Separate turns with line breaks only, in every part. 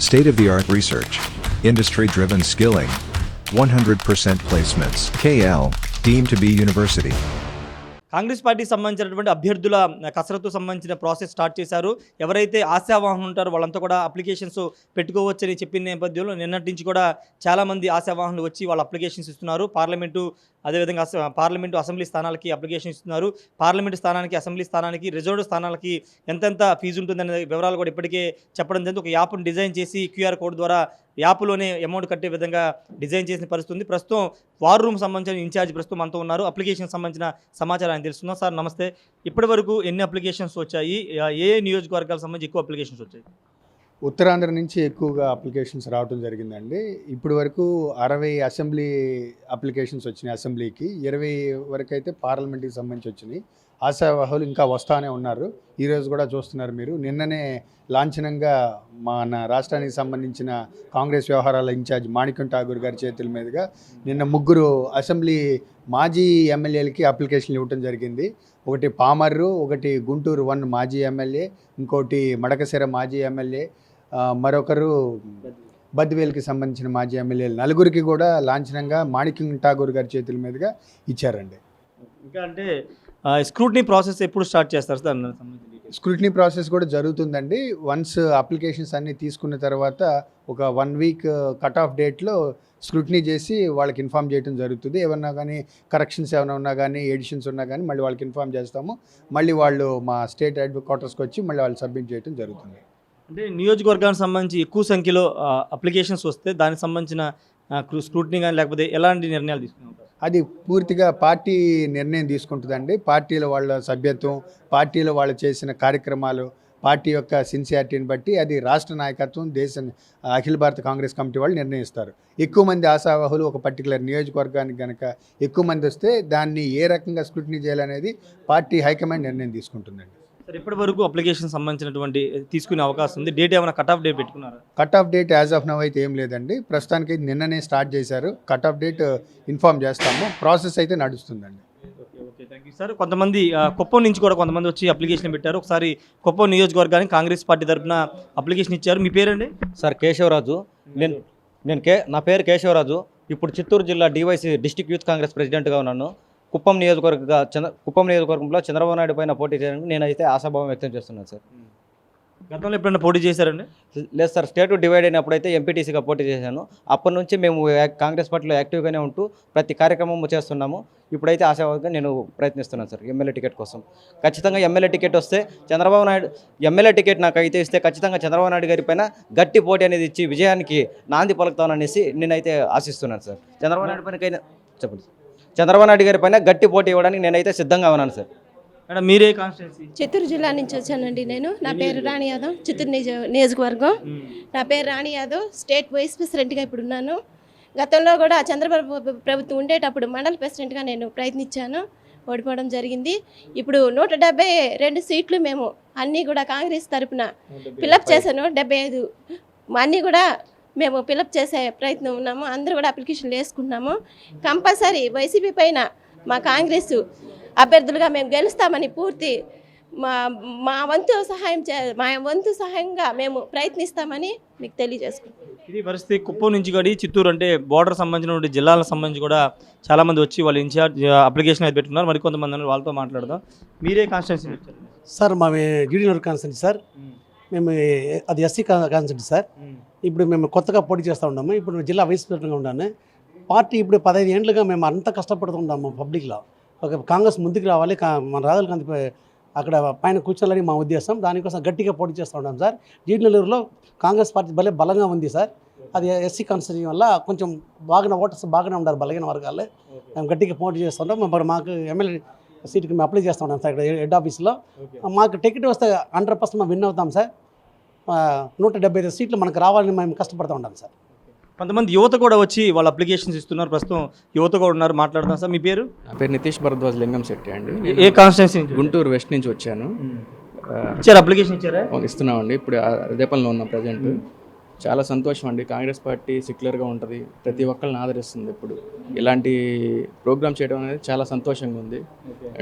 State-of-the-art research. Industry-driven skilling. 100% placements. KL, deemed to be university.
Congress పార్టీకి సంబంధించినటువంటి అభ్యర్థుల కసరత్తు సంబంధించిన ప్రాసెస్ స్టార్ట్ చేశారు. ఎవరైతే ఆశావాహులు ఉంటారో వాళ్ళంతా కూడా అప్లికేషన్స్ పెట్టుకోవచ్చని చెప్పిన నేపథ్యంలో నిన్నటి నుంచి కూడా చాలామంది ఆశావాహులు వచ్చి వాళ్ళ అప్లికేషన్స్ ఇస్తున్నారు. అదేవిధంగా పార్లమెంటు అసెంబ్లీ స్థానాలకి అప్లికేషన్ ఇస్తున్నారు. పార్లమెంటు స్థానానికి, అసెంబ్లీ స్థానానికి, రిజర్వ్డ్ స్థానాలకి ఎంతెంత ఫీజు ఉంటుందనే వివరాలు కూడా ఇప్పటికే చెప్పడం జరిగింది. ఒక యాప్ను డిజైన్ చేసి QR కోడ్ ద్వారా యాప్లోనే అమౌంట్ కట్టే విధంగా డిజైన్ చేసిన పరిస్థితి ఉంది. ప్రస్తుతం వార్ రూమ్ సంబంధించిన ఇన్ఛార్జ్ ప్రస్తుతం మనతో ఉన్నారు. అప్లికేషన్ సంబంధించిన సమాచారాన్ని తెలుస్తున్నాం. సార్ నమస్తే. ఇప్పటి వరకు ఎన్ని అప్లికేషన్స్ వచ్చాయి? ఏ నియోజకవర్గాలకు సంబంధించి ఎక్కువ అప్లికేషన్స్ వచ్చాయి?
ఉత్తరాంధ్ర నుంచి ఎక్కువగా అప్లికేషన్స్ రావడం జరిగిందండి. ఇప్పటి వరకు 60 అసెంబ్లీ అప్లికేషన్స్ వచ్చినాయి అసెంబ్లీకి, 20 వరకు అయితే పార్లమెంట్కి సంబంధించి వచ్చినాయి. ఆశావాహులు ఇంకా వస్తానే ఉన్నారు. ఈరోజు కూడా చూస్తున్నారు మీరు. నిన్ననే లాంఛనంగా మన రాష్ట్రానికి సంబంధించిన కాంగ్రెస్ వ్యవహారాల ఇన్ఛార్జ్ మాణిక్యం ఠాగూర్ గారి చేతుల మీదుగా నిన్న 3 అసెంబ్లీ మాజీ ఎమ్మెల్యేలకి అప్లికేషన్లు ఇవ్వడం జరిగింది. ఒకటి పామర్రు, ఒకటి గుంటూరు 1 మాజీ ఎమ్మెల్యే, ఇంకోటి మడకశిర మాజీ ఎమ్మెల్యే, మరొకరు బద్వేల్కి సంబంధించిన మాజీ ఎమ్మెల్యేలు నలుగురికి కూడా లాంఛనంగా మాణిక్యం ఠాగూర్ గారి చేతుల మీదుగా ఇచ్చారండి.
ఇంకా అంటే స్క్రూటినీ ప్రాసెస్ ఎప్పుడు స్టార్ట్ చేస్తారు సార్?
స్క్రూటినీ ప్రాసెస్ కూడా జరుగుతుందండి. వన్స్ అప్లికేషన్స్ అన్నీ తీసుకున్న తర్వాత ఒక 1 వీక్ కట్ ఆఫ్ డేట్లో స్క్రూటినీ చేసి వాళ్ళకి ఇన్ఫామ్ చేయడం జరుగుతుంది. ఏమన్నా కానీ కరెక్షన్స్ ఏమైనా ఉన్నా కానీ, ఎడిషన్స్ ఉన్నా కానీ మళ్ళీ వాళ్ళకి ఇన్ఫామ్ చేస్తాము. మళ్ళీ వాళ్ళు మా స్టేట్ హెడ్ క్వార్టర్స్కి వచ్చి మళ్ళీ వాళ్ళు సబ్మిట్ చేయడం జరుగుతుంది.
అంటే నియోజకవర్గానికి సంబంధించి ఎక్కువ సంఖ్యలో అప్లికేషన్స్ వస్తే దానికి సంబంధించిన స్క్రూటినీ కానీ లేకపోతే ఎలాంటి నిర్ణయాలు తీసుకున్నారు?
అది పూర్తిగా పార్టీ నిర్ణయం తీసుకుంటుందండి. పార్టీలో వాళ్ళ సభ్యత్వం, పార్టీలో వాళ్ళు చేసిన కార్యక్రమాలు, పార్టీ యొక్క సిన్సియారిటీని బట్టి అది రాష్ట్ర నాయకత్వం, అఖిల భారత కాంగ్రెస్ కమిటీ వాళ్ళు నిర్ణయిస్తారు. ఎక్కువ మంది ఆశావాహులు ఒక పర్టికులర్ నియోజకవర్గానికి కనుక ఎక్కువ మంది వస్తే దాన్ని ఏ రకంగా స్క్రూటినీ చేయాలనేది పార్టీ హైకమాండ్ నిర్ణయం తీసుకుంటుందండి.
సార్ ఇప్పటి వరకు అప్లికేషన్ సంబంధించినటువంటి తీసుకునే అవకాశం ఉంది? డేట్ ఏమైనా కట్ ఆఫ్ డేట్ పెట్టుకున్నారా?
Cut off date as of now అయితే ఏం లేదండి. ప్రస్తుతానికి నిన్ననే స్టార్ట్ చేశారు. కట్ ఆఫ్ డేట్ ఇన్ఫామ్ చేస్తాము. ప్రాసెస్ అయితే నడుస్తుందండి.
Okay, thank you sir. కొంతమంది కుప్పం నుంచి కూడా కొంతమంది వచ్చి అప్లికేషన్ పెట్టారు. ఒకసారి కుప్పం నియోజకవర్గానికి కాంగ్రెస్ పార్టీ తరఫున అప్లికేషన్ ఇచ్చారు. మీ పేరండి?
సార్ కేశవరాజు. నా పేరు కేశవరాజు. ఇప్పుడు చిత్తూరు జిల్లా DYC డిస్ట్రిక్ట్ యూత్ కాంగ్రెస్ ప్రెసిడెంట్గా ఉన్నాను. కుప్పం నియోజకవర్గంలో చంద్రబాబు నాయుడు పైన పోటీ చేయడానికి నేనైతే ఆశాభావం వ్యక్తం చేస్తున్నాను సార్.
గతంలో ఎప్పుడైనా పోటీ చేశారండి?
లేదు సార్, స్టేట్ డివైడ్ అయినప్పుడు అయితే ఎంపీటీసీగా పోటీ చేశాను. అప్పటి నుంచి మేము కాంగ్రెస్ పార్టీలో యాక్టివ్గానే ఉంటూ ప్రతి కార్యక్రమం చేస్తున్నాము. ఇప్పుడైతే ఆశాభావంగా నేను ప్రయత్నిస్తున్నాను సార్ ఎమ్మెల్యే టికెట్ కోసం. ఖచ్చితంగా ఎమ్మెల్యే టికెట్ వస్తే ఎమ్మెల్యే టికెట్ నాకు అయితే ఇస్తే ఖచ్చితంగా చంద్రబాబు నాయుడు గారి పైన గట్టి పోటీ అనేది ఇచ్చి విజయానికి నాంది పలుకుతాననేసి నేనైతే ఆశిస్తున్నాను సార్. చంద్రబాబు నాయుడు గారి పైన గట్టి పోటీ ఇవ్వడానికి నేనైతే సిద్ధంగా ఉన్నాను సార్.
మేడం మీరే కాన్స్టిట్యున్సీ?
చిత్తూరు జిల్లా నుంచి వచ్చానండి నేను. నా పేరు రాణి యాదవ్, చిత్తూరు నియోజకవర్గం. నా పేరు రాణి యాదవ్, స్టేట్ వైస్ ప్రెసిడెంట్గా ఇప్పుడు ఉన్నాను. గతంలో కూడా చంద్రబాబు ప్రభుత్వం ఉండేటప్పుడు మండల ప్రెసిడెంట్గా నేను ప్రయత్నించాను, ఓడిపోవడం జరిగింది. ఇప్పుడు 172 సీట్లు మేము అన్నీ కూడా కాంగ్రెస్ తరఫున ఫిలప్ చేశాను. 75 అన్నీ కూడా మేము ఫిలప్ చేసే ప్రయత్నం ఉన్నాము. అందరూ కూడా అప్లికేషన్లు వేసుకుంటున్నాము. కంపల్సరీ వైసీపీ పైన మా కాంగ్రెస్ అభ్యర్థులుగా మేము గెలుస్తామని పూర్తి మా వంతు సహాయంగా మేము ప్రయత్నిస్తామని మీకు తెలియజేసుకుంటాం.
ఇది పరిస్థితి. కుప్పం నుంచి కూడా చిత్తూరు అంటే బోర్డర్ సంబంధించిన జిల్లాలకు సంబంధించి కూడా చాలామంది వచ్చి వాళ్ళు ఇన్ఛార్జ్ అప్లికేషన్ అయితే పెట్టుకున్నారు. మరికొంతమంది వాళ్ళతో మాట్లాడదాం. మీరే కాన్స్టిట్యున్సీ
సార్? మా జూనియర్ కాన్స్టిట్యున్సీ సార్. మేము అది SC కాన్స్టిట్యున్సీ సార్. ఇప్పుడు మేము కొత్తగా పోటీ చేస్తూ ఉన్నాము. ఇప్పుడు జిల్లా వైస్ ప్రెసిడెంట్గా ఉన్నాను. పార్టీ ఇప్పుడు 15 ఏళ్ళుగా మేము అంతా కష్టపడుతున్నాము పబ్లిక్లో. ఒక కాంగ్రెస్ ముందుకు రావాలి, మన రాహుల్ గాంధీ అక్కడ పైన కూర్చోాలని మా ఉద్దేశం. దానికోసం గట్టిగా పోటీ చేస్తూ ఉన్నాం సార్. జీడినల్లూరులో కాంగ్రెస్ పార్టీ బలంగా ఉంది సార్. అది SC కాన్స్టిట్యున్సీ వల్ల కొంచెం ఓటర్స్ బాగానే ఉన్నారు బలహీన వర్గాల్లో. మేము గట్టిగా పోటీ చేస్తుంటాం. మరి మాకు ఎమ్మెల్యే సీట్కి మేము అప్లై చేస్తూ ఉన్నాం సార్ ఇక్కడ హెడ్ ఆఫీస్లో. మాకు టికెట్ వస్తే 100% మేము విన్ అవుతాం సార్. 175 సీట్లు మనకు రావాలని మేము కష్టపడుతూ ఉంటాం సార్.
కొంతమంది యువత కూడా వచ్చి వాళ్ళ అప్లికేషన్స్ ఇస్తున్నారు. ప్రస్తుతం యువత కూడా ఉన్నారు, మాట్లాడదాం సార్. మీ పేరు?
నా పేరు నితీష్ భరద్వాజ్ లింగంశెట్టి అండి.
ఏ కాన్స్టిట్యున్సీ?
గుంటూరు వెస్ట్ నుంచి వచ్చాను.
ఇచ్చారు అప్లికేషన్? ఇచ్చారా?
ఇస్తున్నామండి. ఇప్పుడు అదే పనిలో ఉన్నాం ప్రజెంట్. చాలా సంతోషం అండి. కాంగ్రెస్ పార్టీ సెక్యులర్గా ఉంటుంది, ప్రతి ఒక్కరిని ఆదరిస్తుంది. ఇప్పుడు ఇలాంటి ప్రోగ్రామ్ చేయడం అనేది చాలా సంతోషంగా ఉంది.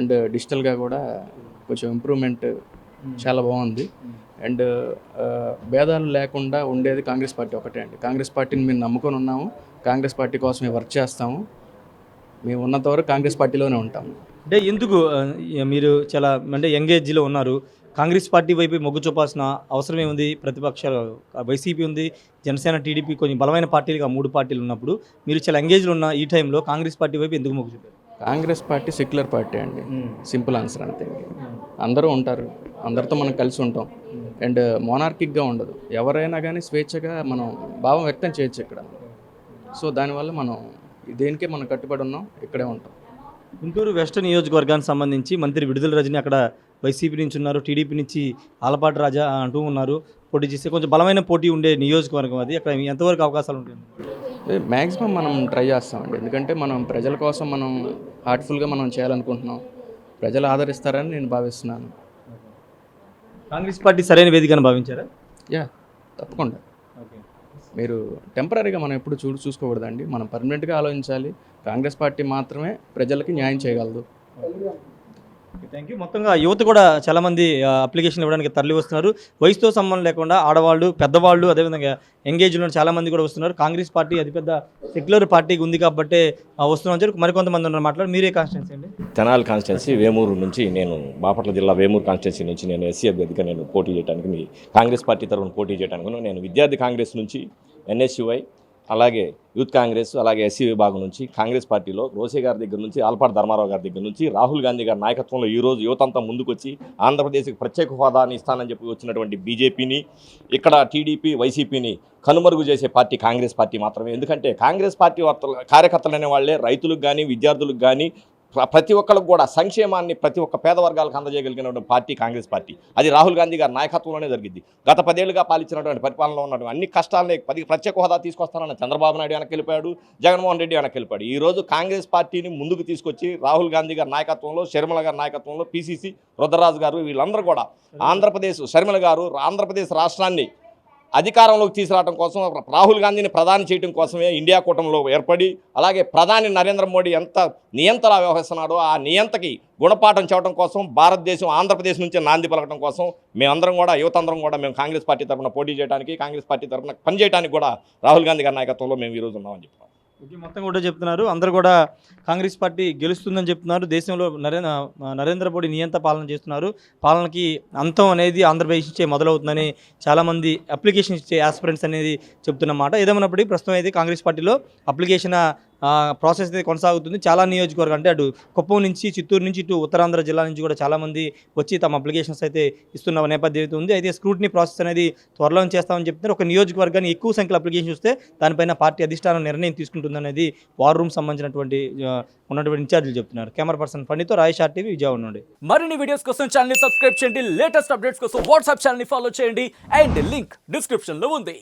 అండ్ డిజిటల్గా కూడా కొంచెం ఇంప్రూవ్మెంట్ చాలా బాగుంది. అండ్ భేదాలు లేకుండా ఉండేది కాంగ్రెస్ పార్టీ ఒకటే అండి. కాంగ్రెస్ పార్టీని మేము నమ్ముకొని ఉన్నాము, కాంగ్రెస్ పార్టీ కోసమే వర్క్ చేస్తాము, మేము ఉన్నంత వరకు కాంగ్రెస్ పార్టీలోనే ఉంటాము.
అంటే ఎందుకు మీరు చాలా అంటే యంగేజ్లో ఉన్నారు, కాంగ్రెస్ పార్టీ వైపు మొగ్గు చూపాల్సిన అవసరం ఏముంది? ప్రతిపక్షాలు వైసీపీ ఉంది, జనసేన, టీడీపీ కొన్ని బలమైన పార్టీలుగా 3 పార్టీలు ఉన్నప్పుడు మీరు చాలా ఎంగేజ్లో ఉన్న ఈ టైంలో కాంగ్రెస్ పార్టీ వైపు ఎందుకు మొగ్గు చూపారు?
కాంగ్రెస్ పార్టీ సెక్యులర్ పార్టీ అండి, సింపుల్ ఆన్సర్ అంతే. అందరూ ఉంటారు, అందరితో మనం కలిసి ఉంటాం. అండ్ మోనార్కిక్గా ఉండదు, ఎవరైనా కానీ స్వేచ్ఛగా మనం భావం వ్యక్తం చేయొచ్చు ఇక్కడ. సో దానివల్ల మనం దేనికే మనం కట్టుబడి ఉన్నాం, ఇక్కడే ఉంటాం.
గుంటూరు వెస్ట్ నియోజకవర్గానికి సంబంధించి మంత్రి విడుదల రజని అక్కడ వైసీపీ నుంచి ఉన్నారు, టీడీపీ నుంచి ఆలపాటి రాజా అంటూ ఉన్నారు పోటీ చేస్తే. కొంచెం బలమైన పోటీ ఉండే నియోజకవర్గం అది, అక్కడ ఎంతవరకు అవకాశాలు ఉంటాయి?
మ్యాక్సిమం మనం ట్రై చేస్తామండి, ఎందుకంటే మనం ప్రజల కోసం మనం హార్ట్ఫుల్గా మనం చేయాలనుకుంటున్నాం, ప్రజలు ఆదరిస్తారని నేను భావిస్తున్నాను.
కాంగ్రెస్ పార్టీ సరైన వేదికను భావించారా?
యా, తప్పకుండా. మీరు టెంపరీగా మనం ఎప్పుడు చూసుకోకూడదండి, మనం పర్మనెంట్గా ఆలోచించాలి. కాంగ్రెస్ పార్టీ మాత్రమే ప్రజలకి న్యాయం చేయగలదు.
Thank you. మొత్తంగా యువత కూడా చాలామంది అప్లికేషన్ ఇవ్వడానికి తరలి వస్తున్నారు. వయసుతో సంబంధం లేకుండా ఆడవాళ్ళు, పెద్దవాళ్ళు, అదేవిధంగా ఎంగేజ్లో చాలామంది కూడా వస్తున్నారు. కాంగ్రెస్ పార్టీ అతిపెద్ద సెక్యులర్ పార్టీకి ఉంది కాబట్టి వస్తున్నామని చెప్పి మరికొంతమంది ఉన్నారు మాట్లాడు. మీరే కాన్స్టిట్యున్సీ అండి?
తెనాలి కాన్స్టిట్యున్సీ వేమూరు నుంచి, నేను బాపట్ల జిల్లా వేమూరు కాన్స్టిట్యున్సీ నుంచి నేను ఎస్సీ అభ్యర్థిగా నేను పోటీ చేయడానికి, కాంగ్రెస్ పార్టీ తరఫున పోటీ చేయడానికి నేను విద్యార్థి కాంగ్రెస్ నుంచి, ఎన్ఎస్యుఐ, అలాగే యూత్ కాంగ్రెస్, అలాగే ఎస్సీ విభాగం నుంచి కాంగ్రెస్ పార్టీలో రోసే గారి దగ్గర నుంచి, ఆలపాటి ధర్మారావు గారి దగ్గర నుంచి, రాహుల్ గాంధీ గారి నాయకత్వంలో ఈరోజు యువతంతా ముందుకొచ్చి ఆంధ్రప్రదేశ్కి ప్రత్యేక హోదాని ఇస్తానని చెప్పి వచ్చినటువంటి బీజేపీని, ఇక్కడ టీడీపీ, వైసీపీని కనుమరుగు చేసే పార్టీ కాంగ్రెస్ పార్టీ మాత్రమే. ఎందుకంటే కాంగ్రెస్ పార్టీ కార్యకర్తలు అనే వాళ్ళే రైతులకు కానీ, విద్యార్థులకు కానీ, ప్రతి ఒక్కరికి కూడా సంక్షేమాన్ని ప్రతి ఒక్క పేద వర్గాలకు అందజేయగలిగినటువంటి పార్టీ కాంగ్రెస్ పార్టీ. అది రాహుల్ గాంధీ గారి నాయకత్వంలోనే జరిగింది. గత 10 ఏళ్లుగా పాలించినటువంటి పరిపాలనలో ఉన్నటువంటి అన్ని కష్టాలని ప్రత్యేక హోదా తీసుకొస్తానన్న చంద్రబాబు నాయుడు వెనక్కి వెళ్ళిపోయాడు, జగన్మోహన్ రెడ్డి వెనక్కి వెళ్ళిపోయాడు. ఈరోజు కాంగ్రెస్ పార్టీని ముందుకు తీసుకొచ్చి రాహుల్ గాంధీ గారి నాయకత్వంలో, షర్మిల గారి నాయకత్వంలో, పిసిసి రుద్రరాజు గారు, వీళ్ళందరూ కూడా ఆంధ్రప్రదేశ్, షర్మిల గారు ఆంధ్రప్రదేశ్ రాష్ట్రాన్ని అధికారంలోకి తీసుకురావడం కోసం, రాహుల్ గాంధీని ప్రధాని చేయడం కోసమే ఇండియా కూటమిలో ఏర్పడి, అలాగే ప్రధాని నరేంద్ర మోడీ ఎంత నియంతలా వ్యవహరిస్తున్నాడో ఆ నియంతకి గుణపాఠం చేయడం కోసం, భారతదేశం ఆంధ్రప్రదేశ్ నుంచి నాంది పలకడం కోసం మేమందరం కూడా, యువతందరం కూడా మేము కాంగ్రెస్ పార్టీ తరఫున పోటీ చేయడానికి, కాంగ్రెస్ పార్టీ తరఫున పనిచేయడానికి కూడా రాహుల్ గాంధీ గారి నాయకత్వంలో మేము ఈరోజు ఉన్నామని చెప్తున్నాం.
మొత్తం కూడా చెప్తున్నారు, అందరూ కూడా కాంగ్రెస్ పార్టీ గెలుస్తుందని చెప్తున్నారు. దేశంలో నరేంద్ర మోడీ నియంత పాలన చేస్తున్నారు, పాలనకి అంతం అనేది ఆంధ్రప్రదేశ్ నుంచే మొదలవుతుందని చాలామంది అప్లికేషన్ ఇచ్చే ఆస్పిరెంట్స్ అనేది చెప్తున్నమాట. ఏదేమన్నప్పటికీ ప్రస్తుతం అయితే కాంగ్రెస్ పార్టీలో అప్లికేషన్ ప్రాసెస్ అయితే కొనసాగుతుంది. చాలా నియోజకవర్గం అంటే అటు కుప్పం నుంచి, చిత్తూరు నుంచి, ఇటు ఉత్తరాంధ్ర జిల్లా నుంచి కూడా చాలామంది వచ్చి తమ అప్లికేషన్స్ అయితే ఇస్తున్న నేపథ్యం అయితే ఉంది. అయితే స్క్రూటినీ ప్రాసెస్ అనేది త్వరలో చేస్తామని చెప్తున్నారు. ఒక నియోజకవర్గాన్ని ఎక్కువ సంఖ్యలో అప్లికేషన్ వస్తే దానిపైన పార్టీ అధిష్టానం నిర్ణయం తీసుకుంటుందనేది వార్ రూమ్ సంబంధించినటువంటి ఉన్నటువంటి ఇన్ఛార్జీలు చెప్తున్నారు. Camera person పండితో Rayesh RTV, Vijayawada నుండి.
మరిన్ని వీడియోస్ కోసం ఛానల్ ని సబ్స్క్రైబ్ చేయండి, లేటెస్ట్ అప్డేట్స్ కోసం వాట్సాప్ ఛానల్ ని ఫాలో చేయండి అండ్ లింక్ డిస్క్రిప్షన్ లో ఉంది.